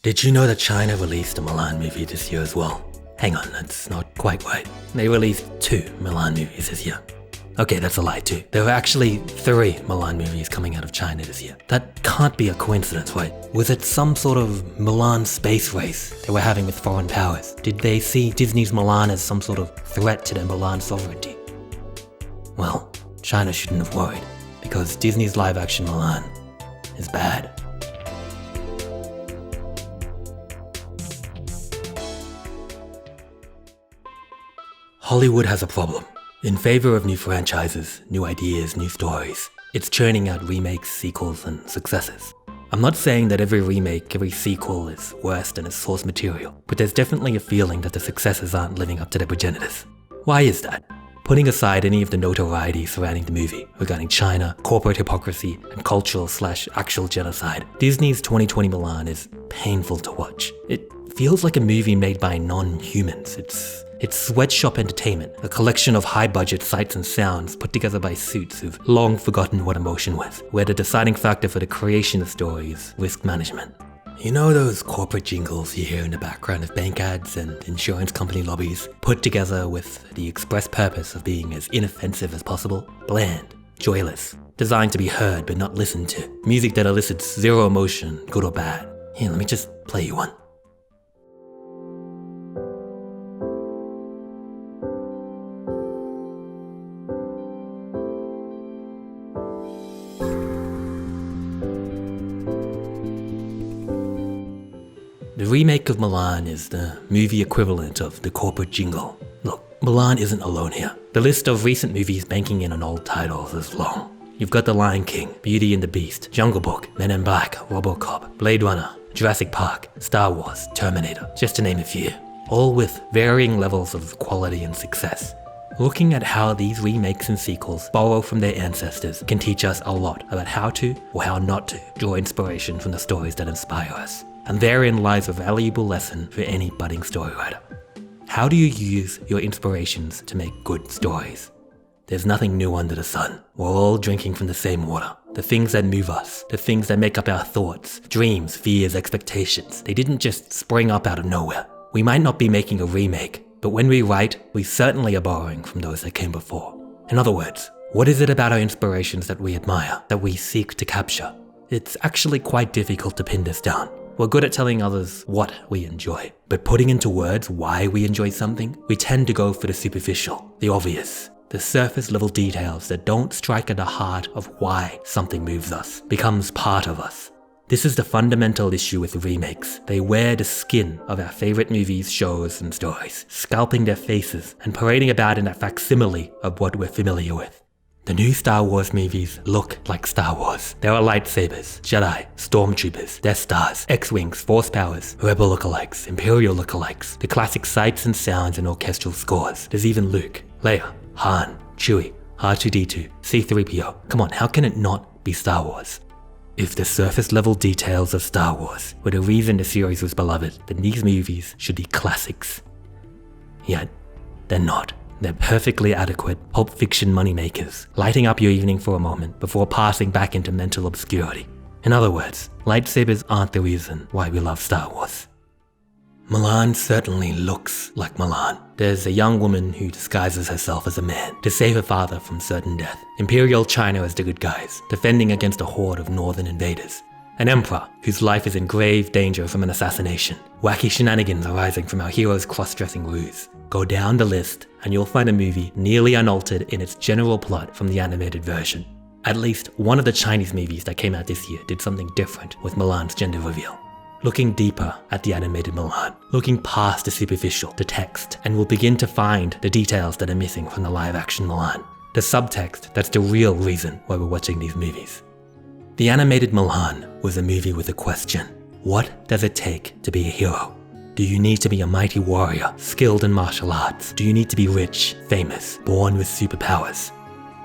Did you know that China released a Mulan movie this year as well? Hang on, that's not quite right. They released 2 Mulan movies this year. Okay, that's a lie too. There were actually 3 Mulan movies coming out of China this year. That can't be a coincidence, right? Was it some sort of Mulan space race they were having with foreign powers? Did they see Disney's Mulan as some sort of threat to their Mulan sovereignty? Well, China shouldn't have worried, because Disney's live-action Mulan is bad. Hollywood has a problem. In favor of new franchises, new ideas, new stories, it's churning out remakes, sequels, and successors. I'm not saying that every remake, every sequel is worse than its source material, but there's definitely a feeling that the successors aren't living up to their progenitors. Why is that? Putting aside any of the notoriety surrounding the movie regarding China, corporate hypocrisy, and cultural/actual genocide, Disney's 2020 Mulan is painful to watch. It feels like a movie made by non-humans. It's Sweatshop entertainment, a collection of high-budget sights and sounds put together by suits who've long forgotten what emotion was, where the deciding factor for the creation of the story is risk management. You know those corporate jingles you hear in the background of bank ads and insurance company lobbies, put together with the express purpose of being as inoffensive as possible? Bland, joyless, designed to be heard but not listened to. Music that elicits zero emotion, good or bad. Here, let me just play you one. The remake of Mulan is the movie equivalent of the corporate jingle. Look, Mulan isn't alone here. The list of recent movies banking in on old titles is long. You've got The Lion King, Beauty and the Beast, Jungle Book, Men in Black, RoboCop, Blade Runner, Jurassic Park, Star Wars, Terminator, just to name a few. All with varying levels of quality and success. Looking at how these remakes and sequels borrow from their ancestors can teach us a lot about how to, or how not to, draw inspiration from the stories that inspire us. And therein lies a valuable lesson for any budding story writer. How do you use your inspirations to make good stories? There's nothing new under the sun. We're all drinking from the same water. The things that move us, the things that make up our thoughts, dreams, fears, expectations, they didn't just spring up out of nowhere. We might not be making a remake, but when we write, we certainly are borrowing from those that came before. In other words, what is it about our inspirations that we admire, that we seek to capture? It's actually quite difficult to pin this down. We're good at telling others what we enjoy, but putting into words why we enjoy something, we tend to go for the superficial, the obvious, the surface level details that don't strike at the heart of why something moves us, becomes part of us. This is the fundamental issue with remakes. They wear the skin of our favorite movies, shows, and stories, scalping their faces and parading about in a facsimile of what we're familiar with. The new Star Wars movies look like Star Wars. There are lightsabers, Jedi, stormtroopers, Death Stars, X-Wings, Force powers, Rebel lookalikes, Imperial lookalikes, the classic sights and sounds and orchestral scores. There's even Luke, Leia, Han, Chewie, R2-D2, C-3PO. Come on, how can it not be Star Wars? If the surface level details of Star Wars were the reason the series was beloved, then these movies should be classics. Yet, they're not. They're perfectly adequate pulp fiction moneymakers, lighting up your evening for a moment before passing back into mental obscurity. In other words, lightsabers aren't the reason why we love Star Wars. Mulan certainly looks like Mulan. There's a young woman who disguises herself as a man to save her father from certain death. Imperial China as the good guys, defending against a horde of northern invaders. An emperor whose life is in grave danger from an assassination. Wacky shenanigans arising from our hero's cross-dressing ruse. Go down the list and you'll find a movie nearly unaltered in its general plot from the animated version. At least one of the Chinese movies that came out this year did something different with Mulan's gender reveal. Looking deeper at the animated Mulan, looking past the superficial, the text, and we'll begin to find the details that are missing from the live-action Mulan. The subtext that's the real reason why we're watching these movies. The animated Mulan was a movie with a question. What does it take to be a hero? Do you need to be a mighty warrior, skilled in martial arts? Do you need to be rich, famous, born with superpowers?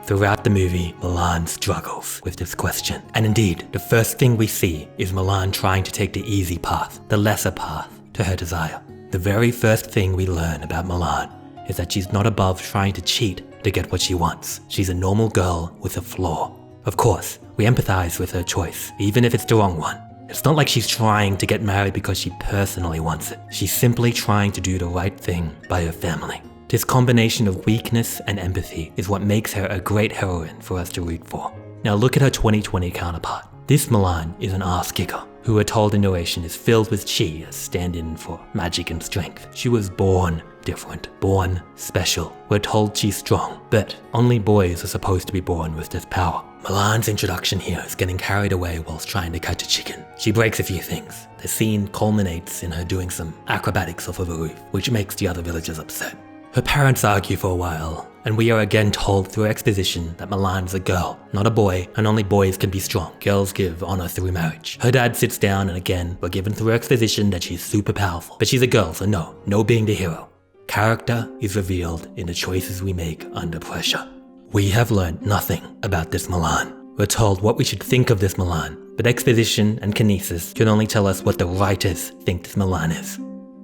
Throughout the movie, Mulan struggles with this question. And indeed, the first thing we see is Mulan trying to take the easy path, the lesser path, to her desire. The very first thing we learn about Mulan is that she's not above trying to cheat to get what she wants. She's a normal girl with a flaw. Of course, we empathize with her choice, even if it's the wrong one. It's not like she's trying to get married because she personally wants it. She's simply trying to do the right thing by her family. This combination of weakness and empathy is what makes her a great heroine for us to root for. Now look at her 2020 counterpart. This Mulan is an ass kicker, who we're told in narration is filled with chi as stand-in for magic and strength. She was born different, born special. We're told she's strong, but only boys are supposed to be born with this power. Mulan's introduction here is getting carried away whilst trying to catch a chicken. She breaks a few things. The scene culminates in her doing some acrobatics off of a roof, which makes the other villagers upset. Her parents argue for a while, and we are again told through exposition that Mulan's a girl, not a boy, and only boys can be strong. Girls give honor through marriage. Her dad sits down, and again, we're given through exposition that she's super powerful. But she's a girl, so no being the hero. Character is revealed in the choices we make under pressure. We have learned nothing about this Mulan. We're told what we should think of this Mulan, but exposition and kinesis can only tell us what the writers think this Mulan is.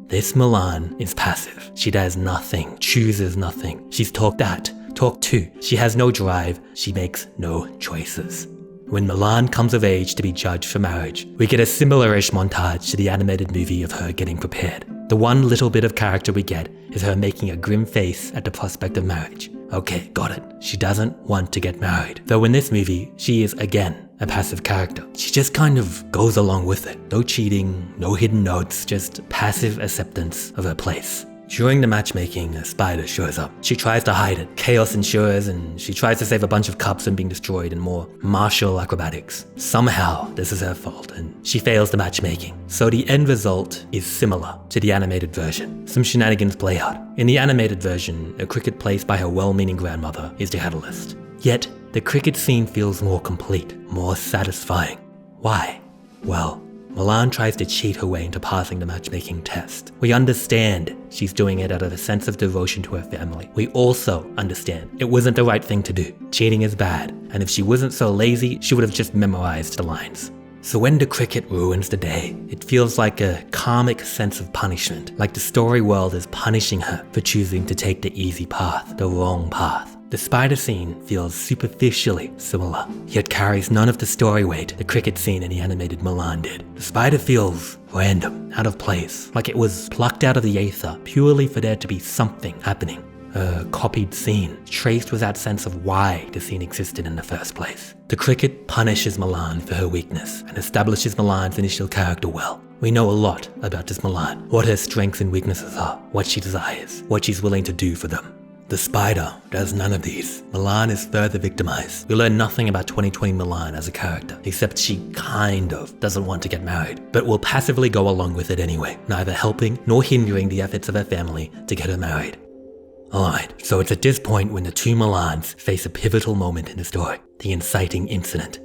This Mulan is passive. She does nothing, chooses nothing. She's talked at, talked to. She has no drive. She makes no choices. When Mulan comes of age to be judged for marriage, we get a similar-ish montage to the animated movie of her getting prepared. The one little bit of character we get is her making a grim face at the prospect of marriage. Okay, got it. She doesn't want to get married. Though in this movie, she is again a passive character. She just kind of goes along with it. No cheating, no hidden notes, just passive acceptance of her place. During the matchmaking, a spider shows up. She tries to hide it. Chaos ensures, and she tries to save a bunch of cups from being destroyed and more martial acrobatics. Somehow, this is her fault, and she fails the matchmaking. So the end result is similar to the animated version. Some shenanigans play out. In the animated version, a cricket placed by her well-meaning grandmother is the catalyst. Yet, the cricket scene feels more complete, more satisfying. Why? Well, Mulan tries to cheat her way into passing the matchmaking test. We understand she's doing it out of a sense of devotion to her family. We also understand it wasn't the right thing to do. Cheating is bad, and if she wasn't so lazy, she would have just memorized the lines. So when the cricket ruins the day, it feels like a karmic sense of punishment, like the story world is punishing her for choosing to take the easy path, the wrong path. The spider scene feels superficially similar, yet carries none of the story weight the cricket scene in the animated Mulan did. The spider feels random, out of place, like it was plucked out of the aether purely for there to be something happening. A copied scene, traced with that sense of why the scene existed in the first place. The cricket punishes Mulan for her weakness and establishes Mulan's initial character well. We know a lot about this Mulan, what her strengths and weaknesses are, what she desires, what she's willing to do for them. The spider does none of these. Mulan is further victimized. We learn nothing about 2020 Mulan as a character, except she kind of doesn't want to get married, but will passively go along with it anyway, neither helping nor hindering the efforts of her family to get her married. Alright, so it's at this point when the two Mulans face a pivotal moment in the story, the inciting incident.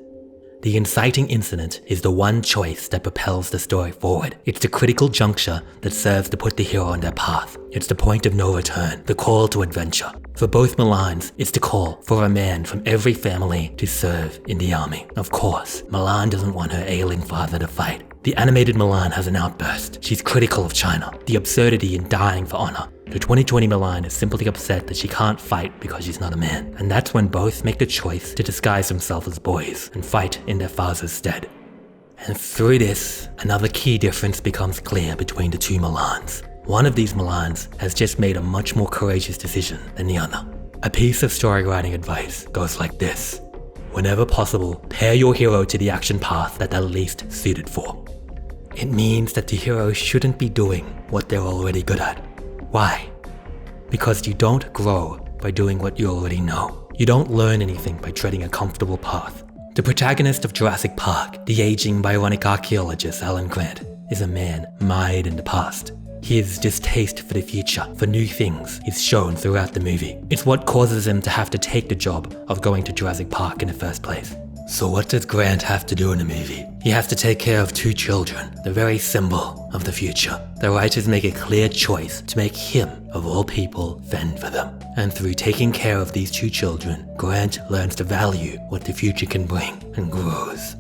The inciting incident is the one choice that propels the story forward. It's the critical juncture that serves to put the hero on their path. It's the point of no return, the call to adventure. For both Mulans, it's the call for a man from every family to serve in the army. Of course, Mulan doesn't want her ailing father to fight. The animated Mulan has an outburst. She's critical of China, the absurdity in dying for honor. The 2020 Mulan is simply upset that she can't fight because she's not a man. And that's when both make the choice to disguise themselves as boys and fight in their father's stead. And through this, another key difference becomes clear between the two Mulans. One of these Mulans has just made a much more courageous decision than the other. A piece of story writing advice goes like this. Whenever possible, pair your hero to the action path that they're least suited for. It means that the hero shouldn't be doing what they're already good at. Why? Because you don't grow by doing what you already know. You don't learn anything by treading a comfortable path. The protagonist of Jurassic Park, the aging bionic archaeologist Alan Grant, is a man mired in the past. His distaste for the future, for new things, is shown throughout the movie. It's what causes him to have to take the job of going to Jurassic Park in the first place. So what does Grant have to do in the movie? He has to take care of two children, the very symbol of the future. The writers make a clear choice to make him, of all people, fend for them. And through taking care of these two children, Grant learns to value what the future can bring and grows.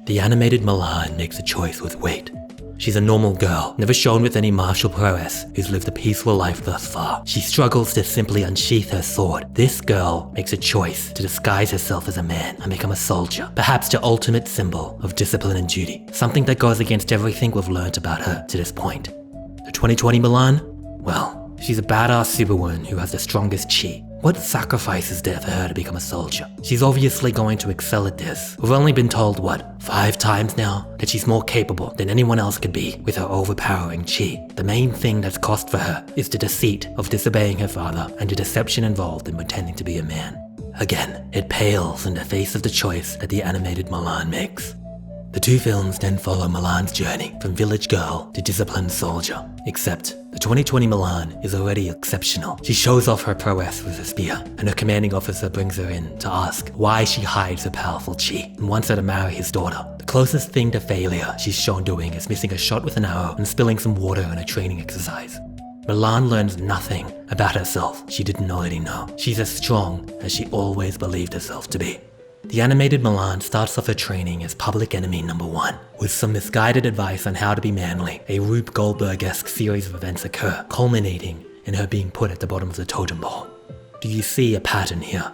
The animated Mulan makes a choice with weight. She's a normal girl, never shown with any martial prowess, who's lived a peaceful life thus far. She struggles to simply unsheath her sword. This girl makes a choice to disguise herself as a man and become a soldier, perhaps the ultimate symbol of discipline and duty, something that goes against everything we've learned about her to this point. The 2020 Mulan? Well, she's a badass superwoman who has the strongest chi. What sacrifice is there for her to become a soldier? She's obviously going to excel at this. We've only been told, 5 times now, that she's more capable than anyone else could be with her overpowering chi. The main thing that's cost for her is the deceit of disobeying her father and the deception involved in pretending to be a man. Again, it pales in the face of the choice that the animated Mulan makes. The two films then follow Mulan's journey from village girl to disciplined soldier. Except, the 2020 Mulan is already exceptional. She shows off her prowess with a spear, and her commanding officer brings her in to ask why she hides her powerful chi and wants her to marry his daughter. The closest thing to failure she's shown doing is missing a shot with an arrow and spilling some water in a training exercise. Mulan learns nothing about herself she didn't already know. She's as strong as she always believed herself to be. The animated Mulan starts off her training as public enemy number 1, with some misguided advice on how to be manly. A Rube Goldberg-esque series of events occur, culminating in her being put at the bottom of the totem pole. Do you see a pattern here?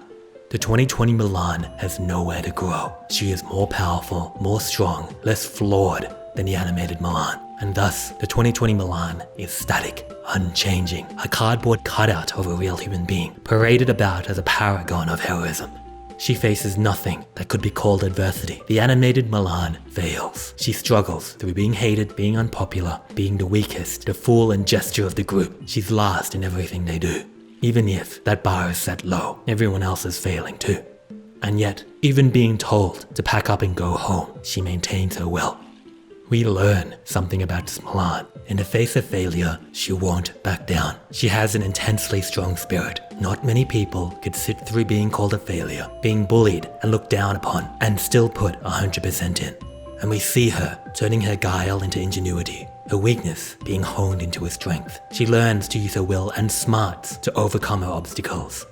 The 2020 Mulan has nowhere to grow. She is more powerful, more strong, less flawed than the animated Mulan. And thus, the 2020 Mulan is static, unchanging, a cardboard cutout of a real human being, paraded about as a paragon of heroism. She faces nothing that could be called adversity. The animated Mulan fails. She struggles through being hated, being unpopular, being the weakest, the fool and gesture of the group. She's last in everything they do. Even if that bar is set low, everyone else is failing too. And yet, even being told to pack up and go home, she maintains her will. We learn something about this Mulan. In the face of failure, she won't back down. She has an intensely strong spirit. Not many people could sit through being called a failure, being bullied and looked down upon, and still put 100% in. And we see her turning her guile into ingenuity, her weakness being honed into her strength. She learns to use her will and smarts to overcome her obstacles.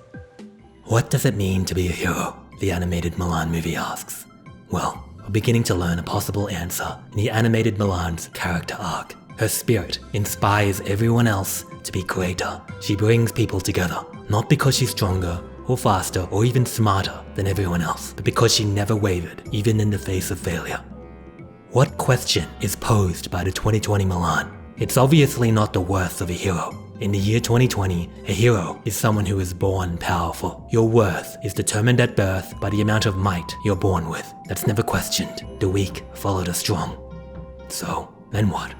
What does it mean to be a hero? The animated Mulan movie asks. Well, we're beginning to learn a possible answer in the animated Mulan's character arc. Her spirit inspires everyone else to be greater. She brings people together, not because she's stronger or faster or even smarter than everyone else, but because she never wavered, even in the face of failure. What question is posed by the 2020 Mulan? It's obviously not the worth of a hero. In the year 2020, a hero is someone who is born powerful. Your worth is determined at birth by the amount of might you're born with. That's never questioned. The weak follow the strong. So, then what?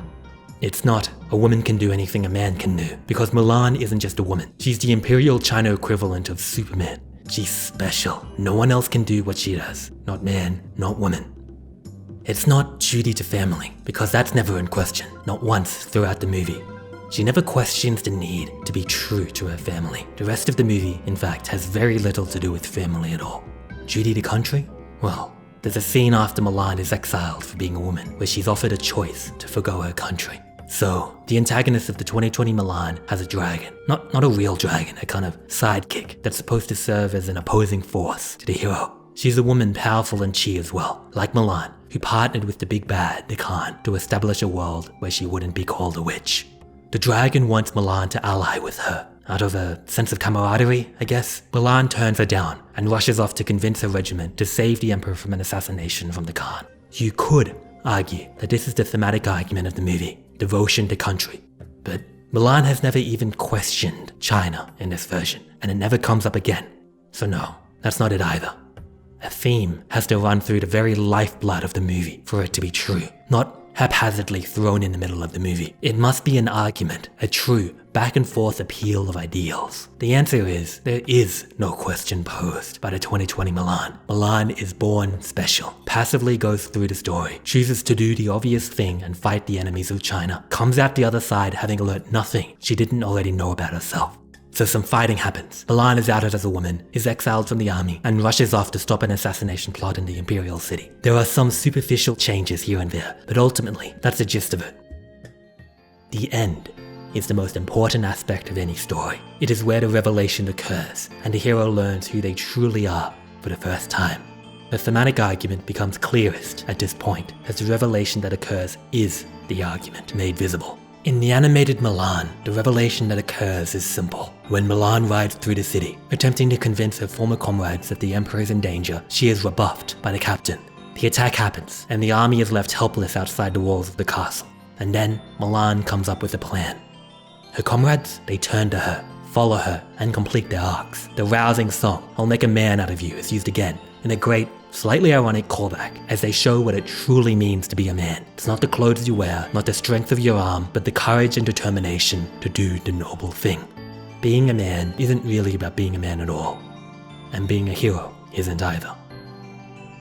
It's not a woman can do anything a man can do, because Mulan isn't just a woman. She's the Imperial China equivalent of Superman. She's special. No one else can do what she does. Not man, not woman. It's not duty to family, because that's never in question, not once throughout the movie. She never questions the need to be true to her family. The rest of the movie, in fact, has very little to do with family at all. Duty to country? Well, there's a scene after Mulan is exiled for being a woman, where she's offered a choice to forgo her country. So, the antagonist of the 2020 Mulan has a dragon. Not a real dragon, a kind of sidekick that's supposed to serve as an opposing force to the hero. She's a woman powerful in chi as well, like Mulan, who partnered with the big bad, the Khan, to establish a world where she wouldn't be called a witch. The dragon wants Mulan to ally with her. Out of a sense of camaraderie, I guess, Mulan turns her down and rushes off to convince her regiment to save the emperor from an assassination from the Khan. You could argue that this is the thematic argument of the movie, devotion to country. But Mulan has never even questioned China in this version, and it never comes up again. So no, that's not it either. A theme has to run through the very lifeblood of the movie for it to be true, not haphazardly thrown in the middle of the movie. It must be an argument, a true back and forth appeal of ideals. The answer is, there is no question posed by the 2020 Mulan. Mulan is born special, passively goes through the story, chooses to do the obvious thing and fight the enemies of China, comes out the other side having learnt nothing she didn't already know about herself. So some fighting happens. Mulan is outed as a woman, is exiled from the army, and rushes off to stop an assassination plot in the imperial city. There are some superficial changes here and there, but ultimately, that's the gist of it. The end is the most important aspect of any story. It is where the revelation occurs, and the hero learns who they truly are for the first time. The thematic argument becomes clearest at this point, as the revelation that occurs is the argument made visible. In the animated Mulan, the revelation that occurs is simple. When Mulan rides through the city, attempting to convince her former comrades that the Emperor is in danger, she is rebuffed by the captain. The attack happens, and the army is left helpless outside the walls of the castle. And then, Mulan comes up with a plan. Her comrades, they turn to her, follow her, and complete their arcs. The rousing song, "I'll Make a Man Out of You," is used again, in a great, slightly ironic callback, as they show what it truly means to be a man. It's not the clothes you wear, not the strength of your arm, but the courage and determination to do the noble thing. Being a man isn't really about being a man at all. And being a hero isn't either.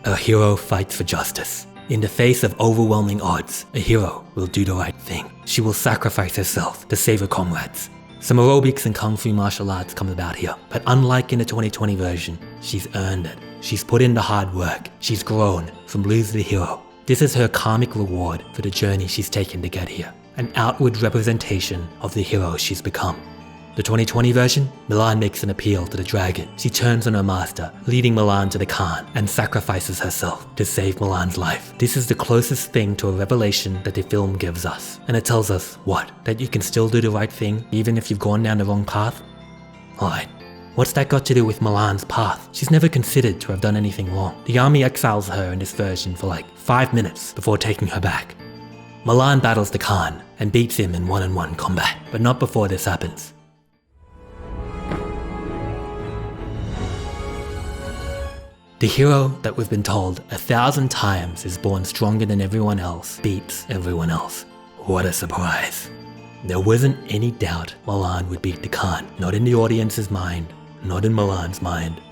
A hero fights for justice. In the face of overwhelming odds, a hero will do the right thing. She will sacrifice herself to save her comrades. Some aerobics and kung fu martial arts come about here, but unlike in the 2020 version, she's earned it. She's put in the hard work. She's grown from loser to hero. This is her karmic reward for the journey she's taken to get here, an outward representation of the hero she's become. The 2020 version, Mulan makes an appeal to the dragon. She turns on her master, leading Mulan to the Khan, and sacrifices herself to save Mulan's life. This is the closest thing to a revelation that the film gives us. And it tells us, what? That you can still do the right thing, even if you've gone down the wrong path? Alright, what's that got to do with Mulan's path? She's never considered to have done anything wrong. The army exiles her in this version for like 5 minutes before taking her back. Mulan battles the Khan and beats him in one-on-one combat, but not before this happens. The hero that we've been told 1,000 times is born stronger than everyone else beats everyone else. What a surprise. There wasn't any doubt Mulan would beat the Khan, not in the audience's mind, not in Mulan's mind.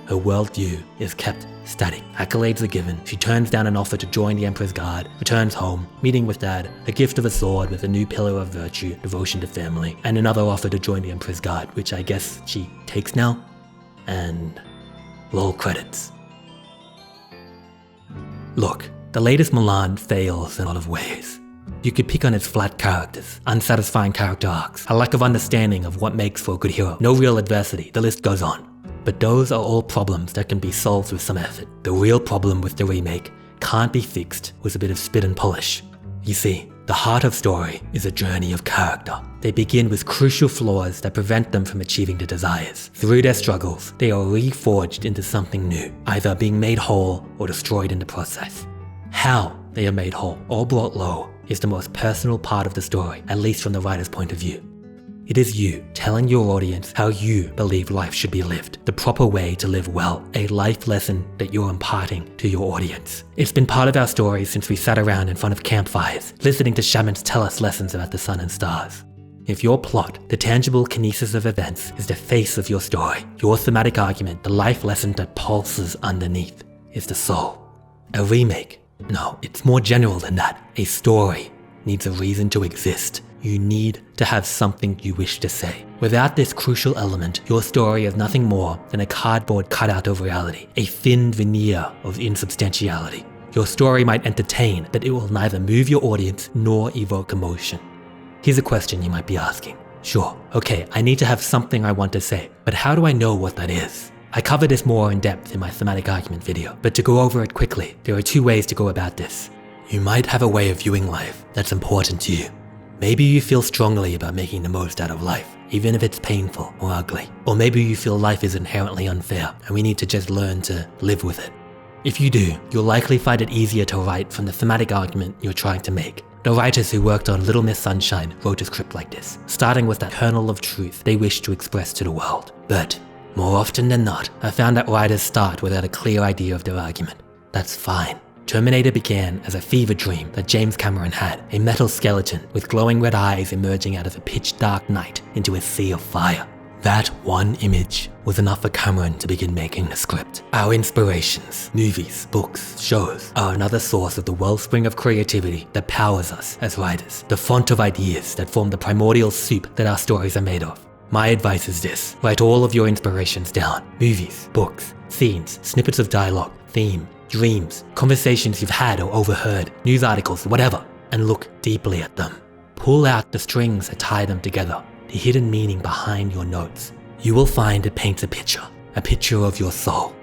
Her worldview is kept static. Accolades are given. She turns down an offer to join the Emperor's Guard, returns home, meeting with Dad, a gift of a sword with a new pillar of virtue, devotion to family, and another offer to join the Emperor's Guard, which I guess she takes now. And roll credits. Look, the latest Mulan fails in a lot of ways. You could pick on its flat characters, unsatisfying character arcs, a lack of understanding of what makes for a good hero, no real adversity, the list goes on. But those are all problems that can be solved with some effort. The real problem with the remake can't be fixed with a bit of spit and polish. You see, the heart of story is a journey of character. They begin with crucial flaws that prevent them from achieving their desires. Through their struggles, they are reforged into something new, either being made whole or destroyed in the process. How they are made whole or brought low is the most personal part of the story, at least from the writer's point of view. It is you telling your audience how you believe life should be lived, the proper way to live well, a life lesson that you're imparting to your audience. It's been part of our story since we sat around in front of campfires, listening to shamans tell us lessons about the sun and stars. If your plot, the tangible kinesis of events, is the face of your story, your thematic argument, the life lesson that pulses underneath, is the soul. A remake? No, it's more general than that. A story needs a reason to exist. You need to have something you wish to say. Without this crucial element, your story is nothing more than a cardboard cutout of reality, a thin veneer of insubstantiality. Your story might entertain, but it will neither move your audience nor evoke emotion. Here's a question you might be asking. Sure, okay, I need to have something I want to say, but how do I know what that is? I cover this more in depth in my thematic argument video, but to go over it quickly, there are 2 ways to go about this. You might have a way of viewing life that's important to you. Maybe you feel strongly about making the most out of life, even if it's painful or ugly. Or maybe you feel life is inherently unfair and we need to just learn to live with it. If you do, you'll likely find it easier to write from the thematic argument you're trying to make. The writers who worked on Little Miss Sunshine wrote a script like this, starting with that kernel of truth they wish to express to the world. But more often than not, I found that writers start without a clear idea of their argument. That's fine. Terminator began as a fever dream that James Cameron had, a metal skeleton with glowing red eyes emerging out of a pitch-dark night into a sea of fire. That one image was enough for Cameron to begin making the script. Our inspirations, movies, books, shows, are another source of the wellspring of creativity that powers us as writers, the font of ideas that form the primordial soup that our stories are made of. My advice is this: write all of your inspirations down. Movies, books, scenes, snippets of dialogue, theme, dreams, conversations you've had or overheard, news articles, whatever, and look deeply at them. Pull out the strings that tie them together, the hidden meaning behind your notes. You will find it paints a picture of your soul.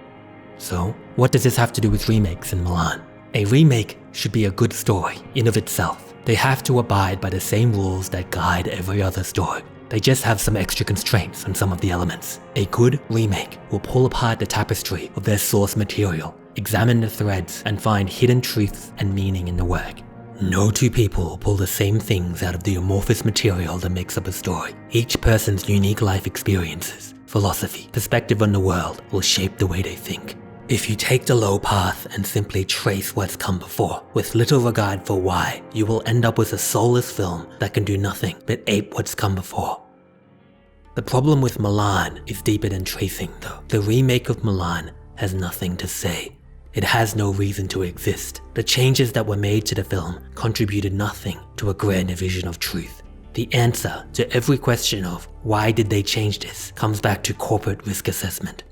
So, what does this have to do with remakes in Mulan? A remake should be a good story in of itself. They have to abide by the same rules that guide every other story. They just have some extra constraints on some of the elements. A good remake will pull apart the tapestry of their source material, examine the threads, and find hidden truths and meaning in the work. No two people pull the same things out of the amorphous material that makes up a story. Each person's unique life experiences, philosophy, perspective on the world will shape the way they think. If you take the low path and simply trace what's come before, with little regard for why, you will end up with a soulless film that can do nothing but ape what's come before. The problem with Mulan is deeper than tracing though. The remake of Mulan has nothing to say. It has no reason to exist. The changes that were made to the film contributed nothing to a grander vision of truth. The answer to every question of why did they change this comes back to corporate risk assessment.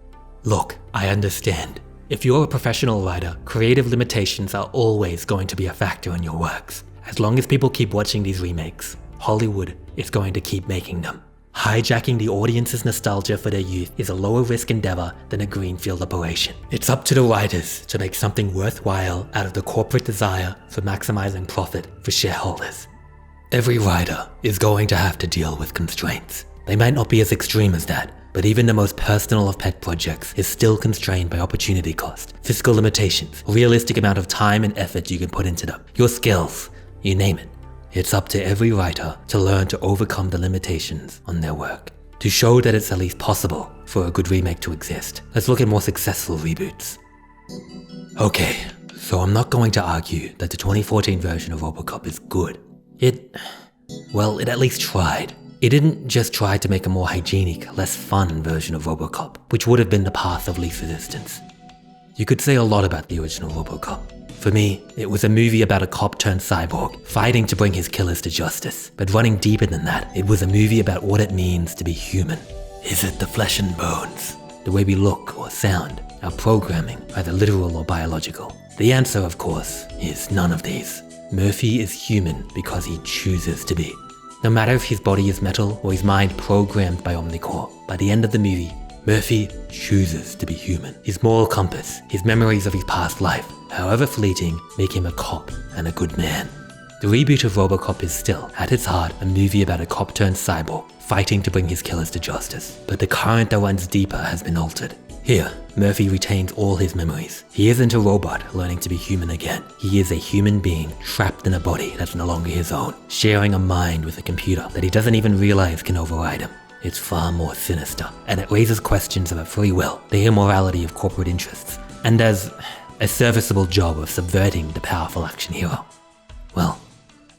Look, I understand. If you're a professional writer, creative limitations are always going to be a factor in your works. As long as people keep watching these remakes, Hollywood is going to keep making them. Hijacking the audience's nostalgia for their youth is a lower risk endeavor than a greenfield operation. It's up to the writers to make something worthwhile out of the corporate desire for maximizing profit for shareholders. Every writer is going to have to deal with constraints. They might not be as extreme as that, but even the most personal of pet projects is still constrained by opportunity cost, fiscal limitations, a realistic amount of time and effort you can put into them, your skills, you name it. It's up to every writer to learn to overcome the limitations on their work. To show that it's at least possible for a good remake to exist, let's look at more successful reboots. Okay, so I'm not going to argue that the 2014 version of RoboCop is good. It at least tried. It didn't just try to make a more hygienic, less fun version of RoboCop, which would have been the path of least resistance. You could say a lot about the original RoboCop. For me, it was a movie about a cop turned cyborg, fighting to bring his killers to justice. But running deeper than that, it was a movie about what it means to be human. Is it the flesh and bones? The way we look or sound? Our programming, either literal or biological? The answer, of course, is none of these. Murphy is human because he chooses to be. No matter if his body is metal or his mind programmed by Omnicore, by the end of the movie, Murphy chooses to be human. His moral compass, his memories of his past life, however fleeting, make him a cop and a good man. The reboot of RoboCop is still, at its heart, a movie about a cop turned cyborg, fighting to bring his killers to justice. But the current that runs deeper has been altered. Here, Murphy retains all his memories. He isn't a robot learning to be human again. He is a human being trapped in a body that's no longer his own, sharing a mind with a computer that he doesn't even realize can override him. It's far more sinister, and it raises questions about free will, the immorality of corporate interests, and does a serviceable job of subverting the powerful action hero. Well,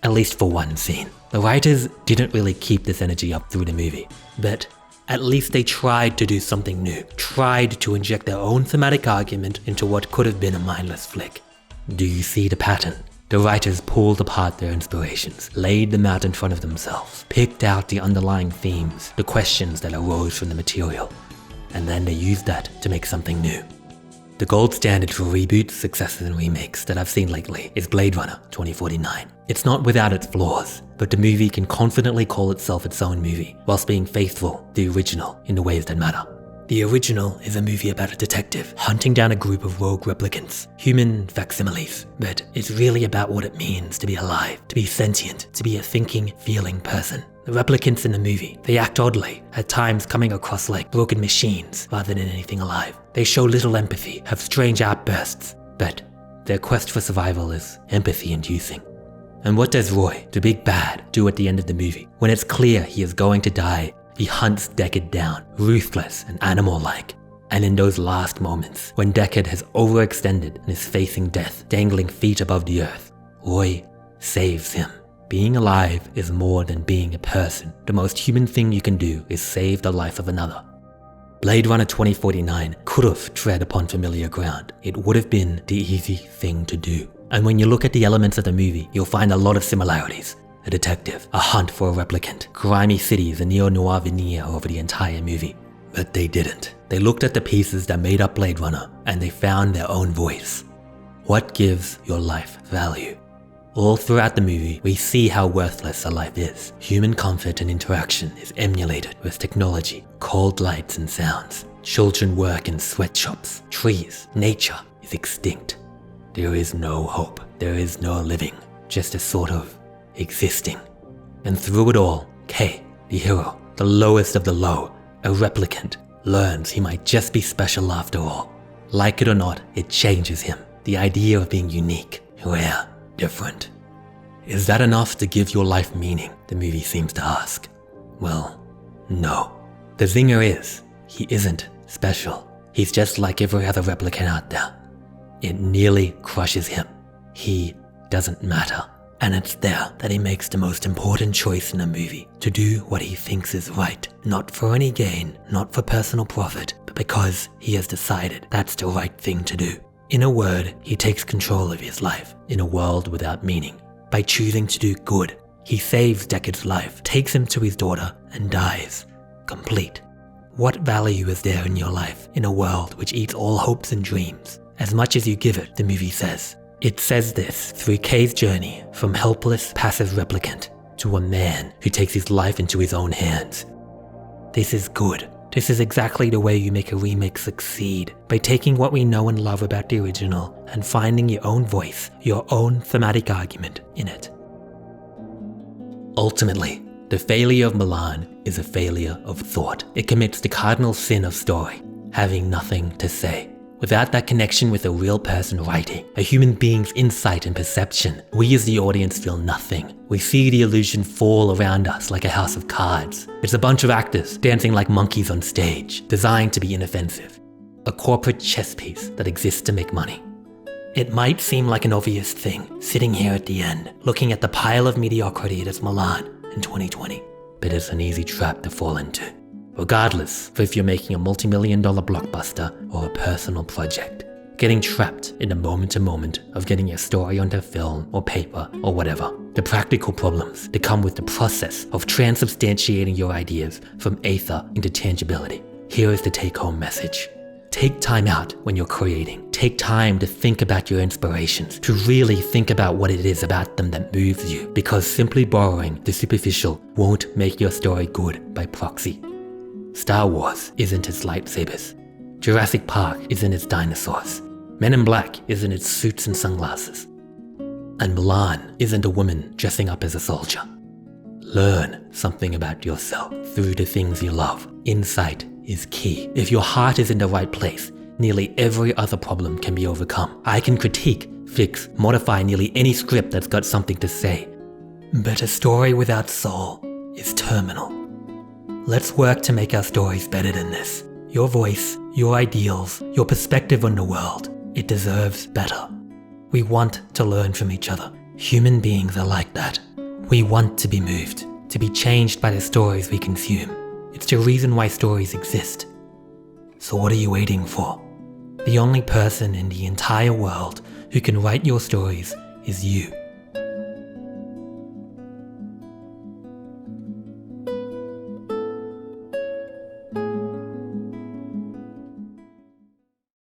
at least for one scene. The writers didn't really keep this energy up through the movie, but at least they tried to do something new, tried to inject their own thematic argument into what could have been a mindless flick. Do you see the pattern? The writers pulled apart their inspirations, laid them out in front of themselves, picked out the underlying themes, the questions that arose from the material, and then they used that to make something new. The gold standard for reboots, successes, and remakes that I've seen lately is Blade Runner 2049. It's not without its flaws, but the movie can confidently call itself its own movie, whilst being faithful to the original in the ways that matter. The original is a movie about a detective hunting down a group of rogue replicants, human facsimiles, but it's really about what it means to be alive, to be sentient, to be a thinking, feeling person. The replicants in the movie, they act oddly, at times coming across like broken machines rather than anything alive. They show little empathy, have strange outbursts, but their quest for survival is empathy-inducing. And what does Roy, the big bad, do at the end of the movie? When it's clear he is going to die, he hunts Deckard down, ruthless and animal-like. And in those last moments, when Deckard has overextended and is facing death, dangling feet above the earth, Roy saves him. Being alive is more than being a person. The most human thing you can do is save the life of another. Blade Runner 2049 could have tread upon familiar ground. It would have been the easy thing to do. And when you look at the elements of the movie, you'll find a lot of similarities. A detective, a hunt for a replicant, grimy cities, a neo-noir veneer over the entire movie. But they didn't. They looked at the pieces that made up Blade Runner, and they found their own voice. What gives your life value? All throughout the movie, we see how worthless a life is. Human comfort and interaction is emulated with technology, cold lights and sounds. Children work in sweatshops. Trees, nature is extinct. There is no hope. There is no living. Just a sort of existing. And through it all, K, the hero, the lowest of the low, a replicant, learns he might just be special after all. Like it or not, it changes him. The idea of being unique, rare, different. Is that enough to give your life meaning? The movie seems to ask. Well, no. The zinger is, he isn't special. He's just like every other replicant out there. It nearly crushes him. He doesn't matter. And it's there that he makes the most important choice in a movie, to do what he thinks is right, not for any gain, not for personal profit, but because he has decided that's the right thing to do. In a word, he takes control of his life in a world without meaning. By choosing to do good, he saves Deckard's life, takes him to his daughter, and dies, complete. What value is there in your life in a world which eats all hopes and dreams? As much as you give it, the movie says. It says this through Kay's journey from helpless, passive replicant to a man who takes his life into his own hands. This is good. This is exactly the way you make a remake succeed, by taking what we know and love about the original and finding your own voice, your own thematic argument in it. Ultimately, the failure of Mulan is a failure of thought. It commits the cardinal sin of story, having nothing to say. Without that connection with a real person writing, a human being's insight and perception, we as the audience feel nothing. We see the illusion fall around us like a house of cards. It's a bunch of actors dancing like monkeys on stage, designed to be inoffensive. A corporate chess piece that exists to make money. It might seem like an obvious thing, sitting here at the end, looking at the pile of mediocrity that's Mulan in 2020, but it's an easy trap to fall into. Regardless of if you're making a multi-million-dollar blockbuster or a personal project, getting trapped in the moment-to-moment of getting your story onto film or paper or whatever, the practical problems that come with the process of transubstantiating your ideas from aether into tangibility. Here is the take-home message. Take time out when you're creating. Take time to think about your inspirations, to really think about what it is about them that moves you, because simply borrowing the superficial won't make your story good by proxy. Star Wars isn't its lightsabers. Jurassic Park isn't its dinosaurs. Men in Black isn't its suits and sunglasses. And Mulan isn't a woman dressing up as a soldier. Learn something about yourself through the things you love. Insight is key. If your heart is in the right place, nearly every other problem can be overcome. I can critique, fix, modify nearly any script that's got something to say. But a story without soul is terminal. Let's work to make our stories better than this. Your voice, your ideals, your perspective on the world, it deserves better. We want to learn from each other. Human beings are like that. We want to be moved, to be changed by the stories we consume. It's the reason why stories exist. So what are you waiting for? The only person in the entire world who can write your stories is you.